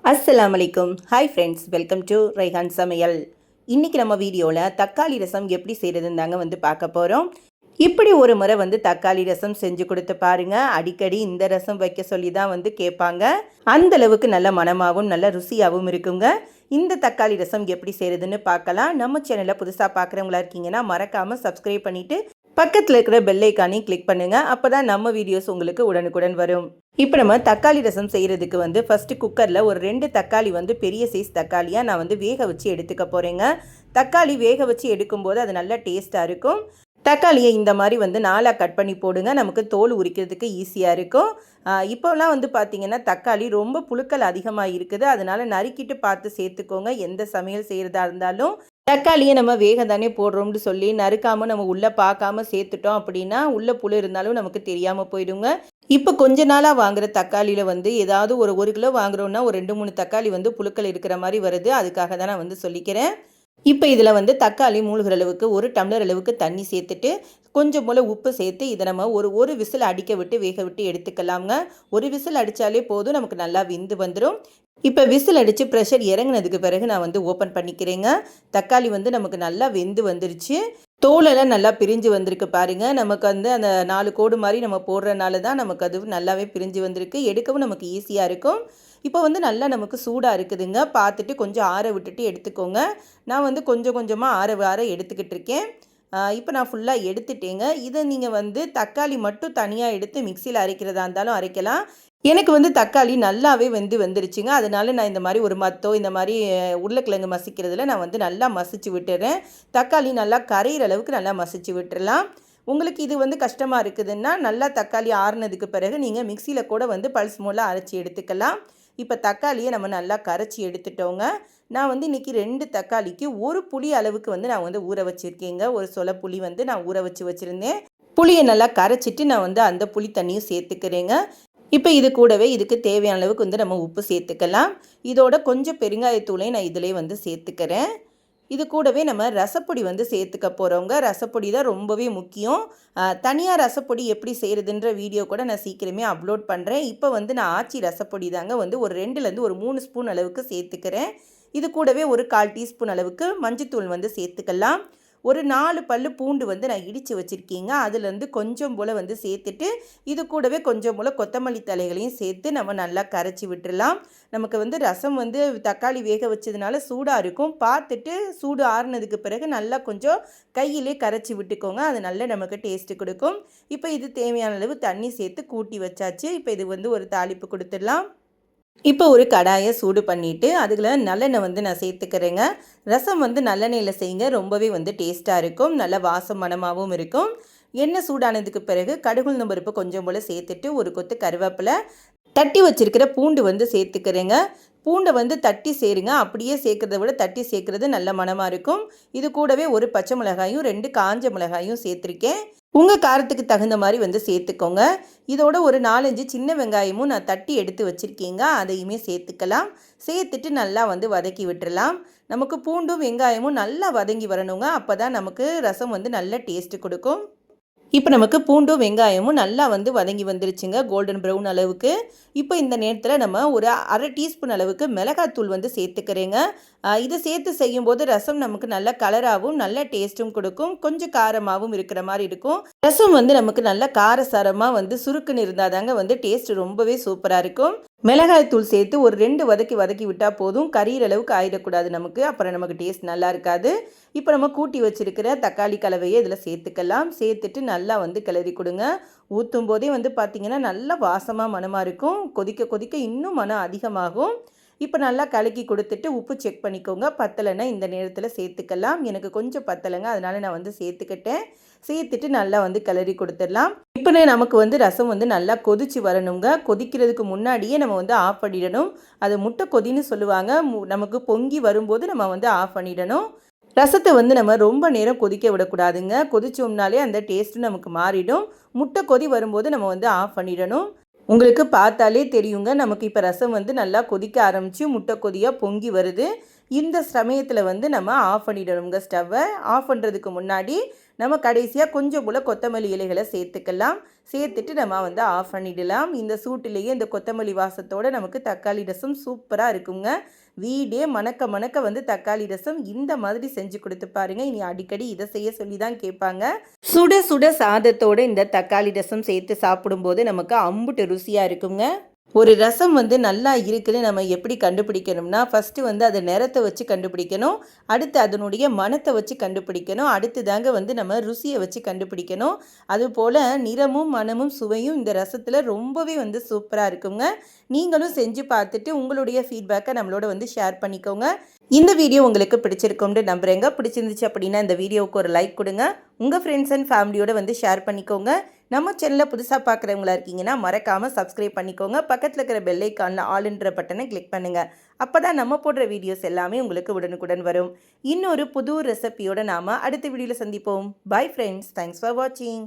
அஸ்ஸலாமு அலைக்கும். Hi friends, welcome to Raihan சமையல். இன்றைக்கி நம்ம வீடியோவில் தக்காளி ரசம் எப்படி செய்கிறதுன்னு தாங்க பார்க்க போகிறோம். இப்படி ஒரு முறை தக்காளி ரசம் செஞ்சு கொடுத்து பாருங்கள். அடிக்கடி இந்த ரசம் வைக்க சொல்லி தான் கேட்பாங்க. அந்தளவுக்கு நல்ல மணமாகவும் நல்ல ருசியாகவும் இருக்குங்க. இந்த தக்காளி ரசம் எப்படி செய்கிறதுன்னு பார்க்கலாம். நம்ம சேனலை புதுசாக பார்க்குறவங்களா இருக்கீங்கன்னா மறக்காமல் சப்ஸ்கிரைப் பண்ணிவிட்டு பக்கத்தில் இருக்கிற பெல் ஐக்கானையும் கிளிக் பண்ணுங்கள். அப்போ தான் நம்ம வீடியோஸ் உங்களுக்கு உடனுக்குடன் வரும். இப்போ நம்ம தக்காளி ரசம் செய்கிறதுக்கு ஃபஸ்ட்டு குக்கரில் ஒரு 2 தக்காளி பெரிய சைஸ் தக்காளியாக நான் வேக வச்சு எடுத்துக்க போகிறேங்க. தக்காளி வேக வச்சு எடுக்கும்போது அது நல்லா டேஸ்ட்டாக இருக்கும். தக்காளியை இந்த மாதிரி 4ஆக கட் பண்ணி போடுங்க. நமக்கு தோல் உரிக்கிறதுக்கு ஈஸியாக இருக்கும். இப்போலாம் பார்த்திங்கன்னா தக்காளி ரொம்ப புழுக்கள் அதிகமாக இருக்குது. அதனால் நறுக்கிட்டு பார்த்து சேர்த்துக்கோங்க. எந்த சமையல் செய்கிறதா இருந்தாலும் தக்காளியை நம்ம வேக தானே போடுறோம்னு சொல்லி நறுக்காமல் நம்ம உள்ளே பார்க்காம சேர்த்துட்டோம் அப்படின்னா உள்ளே புழு இருந்தாலும் நமக்கு தெரியாமல் போயிடுங்க. இப்போ கொஞ்ச நாளாக வாங்குகிற தக்காளியில் ஏதாவது ஒரு கிலோ வாங்குகிறோன்னா ஒரு 2-3 தக்காளி புழுக்கள் இருக்கிற மாதிரி வருது. அதுக்காக தான் நான் சொல்லிக்கிறேன். இப்போ இதில் தக்காளி மூழ்கிற அளவுக்கு 1 டம்ளர் அளவுக்கு தண்ணி சேர்த்துட்டு கொஞ்சம் போல் உப்பு சேர்த்து இதை நம்ம ஒரு விசில் அடிக்க விட்டு வேக விட்டு எடுத்துக்கலாங்க. ஒரு விசில் அடித்தாலே போதும், நமக்கு நல்லா வெந்து வந்துடும். இப்போ விசில் அடித்து ப்ரெஷர் இறங்கினதுக்கு பிறகு நான் ஓப்பன் பண்ணிக்கிறேங்க. தக்காளி நமக்கு நல்லா வெந்து வந்துருச்சு. தோலெல்லாம் நல்லா பிரிஞ்சு வந்திருக்கு பாருங்கள். நமக்கு அந்த 4 கோடு மாதிரி நம்ம போடுறதுனால தான் நமக்கு அது நல்லாவே பிரிஞ்சு வந்திருக்கு. எடுக்கவும் நமக்கு ஈஸியாக இருக்கும். இப்போ நல்லா நமக்கு சூடாக இருக்குதுங்க. பார்த்துட்டு கொஞ்சம் ஆற விட்டுட்டு எடுத்துக்கோங்க. நான் கொஞ்சம் கொஞ்சமாக ஆற எடுத்துக்கிட்டு இருக்கேன். இப்போ நான் ஃபுல்லாக எடுத்துட்டேங்க. இதை நீங்கள் தக்காளி மட்டும் தனியாக எடுத்து மிக்சியில் அரைக்கிறதா இருந்தாலும் அரைக்கலாம். எனக்கு தக்காளி நல்லாவே வந்துருச்சுங்க. அதனால நான் இந்த மாதிரி ஒரு மத்தோ இந்த மாதிரி உருளைக்கிழங்கு மசிக்கிறதுல நான் நல்லா மசிச்சு விட்டுறேன். தக்காளி நல்லா கரையிற அளவுக்கு நல்லா மசிச்சு விட்டுறலாம். உங்களுக்கு இது கஷ்டமாக இருக்குதுன்னா நல்லா தக்காளி ஆறுனதுக்கு பிறகு நீங்கள் மிக்சியில் கூட பல்ஸ் மோடில் அரைச்சி எடுத்துக்கலாம். இப்போ தக்காளியை நம்ம நல்லா கரைச்சி எடுத்துட்டோங்க. நான் இன்றைக்கி 2 தக்காளிக்கு 1 புளி அளவுக்கு நான் ஊற வச்சுருக்கேங்க. ஒரு சொல புளி நான் ஊற வச்சுருந்தேன். புளியை நல்லா கரைச்சிட்டு நான் அந்த புளி தண்ணியும் சேர்த்துக்கிறேங்க. இப்போ இது கூடவே இதுக்கு தேவையான அளவுக்கு நம்ம உப்பு சேர்த்துக்கலாம். இதோட கொஞ்சம் பெருங்காயத்தூளையும் நான் இதிலே சேர்த்துக்கிறேன். இது கூடவே நம்ம ரசப்பொடி சேர்த்துக்க போகிறோங்க. ரசப்பொடி தான் ரொம்பவே முக்கியம். தனியாக ரசப்பொடி எப்படி செய்கிறதுன்ற வீடியோ கூட நான் சீக்கிரமே அப்லோட் பண்ணுறேன். இப்போ நான் ஆச்சி ரசப்பொடி தாங்க ஒரு 2லேருந்து ஒரு 3 ஸ்பூன் அளவுக்கு சேர்த்துக்கிறேன். இது கூடவே ஒரு 1/4 டீஸ்பூன் அளவுக்கு மஞ்சத்தூள் சேர்த்துக்கலாம். ஒரு 4 பல்லு பூண்டு நான் இடித்து வச்சுருக்கீங்க. அதுலேருந்து கொஞ்சம் போல் சேர்த்துட்டு இது கூடவே கொஞ்சம் போல் கொத்தமல்லி தலைகளையும் சேர்த்து நம்ம நல்லா கரைச்சி விட்டுடலாம். நமக்கு ரசம் தக்காளி வேக வச்சதுனால சூடாக இருக்கும். பார்த்துட்டு சூடு ஆறுனதுக்கு பிறகு நல்லா கொஞ்சம் கையிலே கரைச்சி விட்டுக்கோங்க. அது நல்லா நமக்கு டேஸ்ட்டு கொடுக்கும். இப்போ இது தேவையான அளவு தண்ணி சேர்த்து கூட்டி வச்சாச்சு. இப்போ இது ஒரு தாளிப்பு கொடுத்துடலாம். இப்போ ஒரு கடாயை சூடு பண்ணிவிட்டு அதுக்குள்ள நல்லெண்ணெய் நான் சேர்த்துக்கிறேங்க. ரசம் நல்லெண்ணெயில் செய்யுங்க. ரொம்பவே டேஸ்ட்டாக இருக்கும். நல்ல வாசம் மணமாகவும் இருக்கும். எண்ணெய் சூடானதுக்கு பிறகு கடுகுளுந்தம் பருப்பு கொஞ்சம் போல் சேர்த்துட்டு ஒரு கொத்து கருவேப்பிலை, தட்டி வச்சுருக்கிற பூண்டு சேர்த்துக்கிறேங்க. பூண்டை தட்டி சேருங்க. அப்படியே சேர்க்குறத விட தட்டி சேர்க்குறது நல்ல மணமாக இருக்கும். இது கூடவே ஒரு பச்சை மிளகாயும் 2 காஞ்ச மிளகாயும் சேர்த்துருக்கேன். உங்கள் காரத்துக்கு தகுந்த மாதிரி சேர்த்துக்கோங்க. இதோட ஒரு 4-5 சின்ன வெங்காயமும் நான் தட்டி எடுத்து வச்சுருக்கீங்க. அதையுமே சேர்த்துக்கலாம். சேர்த்துட்டு நல்லா வதக்கி விட்டுறலாம். நமக்கு பூண்டும் வெங்காயமும் நல்லா வதங்கி வரணுங்க. அப்போ தான் நமக்கு ரசம் நல்ல டேஸ்ட்டு கொடுக்கும். இப்போ நமக்கு பூண்டும் வெங்காயமும் நல்லா வதங்கி வந்துருச்சுங்க, கோல்டன் ப்ரௌன் அளவுக்கு. இப்போ இந்த நேரத்தில் நம்ம ஒரு 1/2 டீஸ்பூன் அளவுக்கு மிளகாத்தூள் சேர்த்துக்கிறேங்க. இதை சேர்த்து செய்யும்போது ரசம் நமக்கு நல்ல கலராகவும் நல்ல டேஸ்ட்டும் கொடுக்கும். கொஞ்சம் காரமாகவும் இருக்கிற மாதிரி இருக்கும். ரசம் நமக்கு நல்ல காரசாரமாக சுருக்குன்னு இருந்தால் தாங்க டேஸ்ட் ரொம்பவே சூப்பராக இருக்கும். மிளகாய் தூள் சேர்த்து ஒரு 2 வதக்கி விட்டால் போதும். கறியிற அளவுக்கு ஆயிடக்கூடாது நமக்கு. அப்புறம் நமக்கு டேஸ்ட் நல்லா இருக்காது. இப்போ நம்ம கூட்டி வச்சுருக்கிற தக்காளி கலவையை இதில் சேர்த்துக்கலாம். சேர்த்துட்டு நல்லா கிளறி கொடுங்க. ஊற்றும் போதே பார்த்திங்கன்னா நல்லா வாசமாக மணமாக இருக்கும். கொதிக்க கொதிக்க இன்னும் மனம் அதிகமாகும். இப்போ நல்லா கலக்கி கொடுத்துட்டு உப்பு செக் பண்ணிக்கோங்க. பத்தலைன்னா இந்த நேரத்தில் சேர்த்துக்கலாம். எனக்கு கொஞ்சம் பத்தலைங்க, அதனால் நான் சேர்த்துக்கிட்டேன். சேர்த்துட்டு நல்லா கிளறி கொடுத்துடலாம். இப்போ நமக்கு ரசம் நல்லா கொதிச்சு வரணுங்க. கொதிக்கிறதுக்கு முன்னாடியே நம்ம ஆஃப் பண்ணிடணும். அது முட்டை கொதின்னு சொல்லுவாங்க. நமக்கு பொங்கி வரும்போது நம்ம ஆஃப் பண்ணிடணும். ரசத்தை நம்ம ரொம்ப நேரம் கொதிக்க விடக்கூடாதுங்க. கொதிச்சோம்னாலே அந்த டேஸ்ட்டு நமக்கு மாறிடும். முட்டை கொதி வரும்போது நம்ம ஆஃப் பண்ணிடணும். உங்களுக்கு பார்த்தாலே தெரியுங்க, நமக்கு இப்போ ரசம் வந்து நல்லா கொதிக்க ஆரம்பித்து முட்டை கொதியாக பொங்கி வருது. இந்த சமயத்தில் வந்து நம்ம ஆஃப் பண்ணிடணுங்க ஸ்டவ்வை. ஆஃப் பண்ணுறதுக்கு முன்னாடி நம்ம கடைசியாக கொஞ்சம் போல் கொத்தமல்லி இலைகளை சேர்த்துக்கலாம். சேர்த்துட்டு நம்ம வந்து ஆஃப் பண்ணிடலாம். இந்த சூட்டிலேயே இந்த கொத்தமல்லி வாசத்தோடு நமக்கு தக்காளி ரசம் சூப்பராக இருக்குங்க. வீடே மணக்க மணக்க வந்து தக்காளி ரசம் இந்த மாதிரி செஞ்சு கொடுத்து பாருங்க. இனி அடிக்கடி இதை செய்ய சொல்லி தான் கேட்பாங்க. சுட சுட சாதத்தோட இந்த தக்காளி ரசம் சேர்த்து சாப்பிடும்போது நமக்கு அம்புட்டு ருசியாக இருக்குங்க. ஒரு ரசம் வந்து நல்லா இருக்குன்னு நம்ம எப்படி கண்டுபிடிக்கணும்னா, ஃபஸ்ட்டு வந்து அதை நிறத்தை வச்சு கண்டுபிடிக்கணும். அடுத்து அதனுடைய மணத்தை வச்சு கண்டுபிடிக்கணும். அடுத்து தாங்க வந்து நம்ம ருசியை வச்சு கண்டுபிடிக்கணும். அதுபோல் நிறமும் மணமும் சுவையும் இந்த ரசத்தில் ரொம்பவே வந்து சூப்பராக இருக்குங்க. நீங்களும் செஞ்சு பார்த்துட்டு உங்களுடைய ஃபீட்பேக்கை நம்மளோட வந்து ஷேர் பண்ணிக்கோங்க. இந்த வீடியோ உங்களுக்கு பிடிச்சிருக்கும்னு நம்புகிறேங்க. பிடிச்சிருந்துச்சு அப்படின்னா இந்த வீடியோவுக்கு ஒரு லைக் கொடுங்க. உங்கள் ஃப்ரெண்ட்ஸ் அண்ட் ஃபேமிலியோட வந்து ஷேர் பண்ணிக்கோங்க. நம்ம சேனலில் புதுசாக பார்க்குறவங்களா இருக்கீங்கன்னா மறக்காமல் சப்ஸ்கிரைப் பண்ணிக்கோங்க. பக்கத்தில் இருக்கிற பெல் ஐக்கானில் ஆல்ன்ற பட்டனை கிளிக் பண்ணுங்கள். அப்போ தான் நம்ம போடுற வீடியோஸ் எல்லாமே உங்களுக்கு உடனுக்குடன் வரும். இன்னொரு புது ரெசிபியோடு நாம் அடுத்த வீடியோவில் சந்திப்போம். Bye friends. தேங்க்ஸ் ஃபார் வாட்சிங்.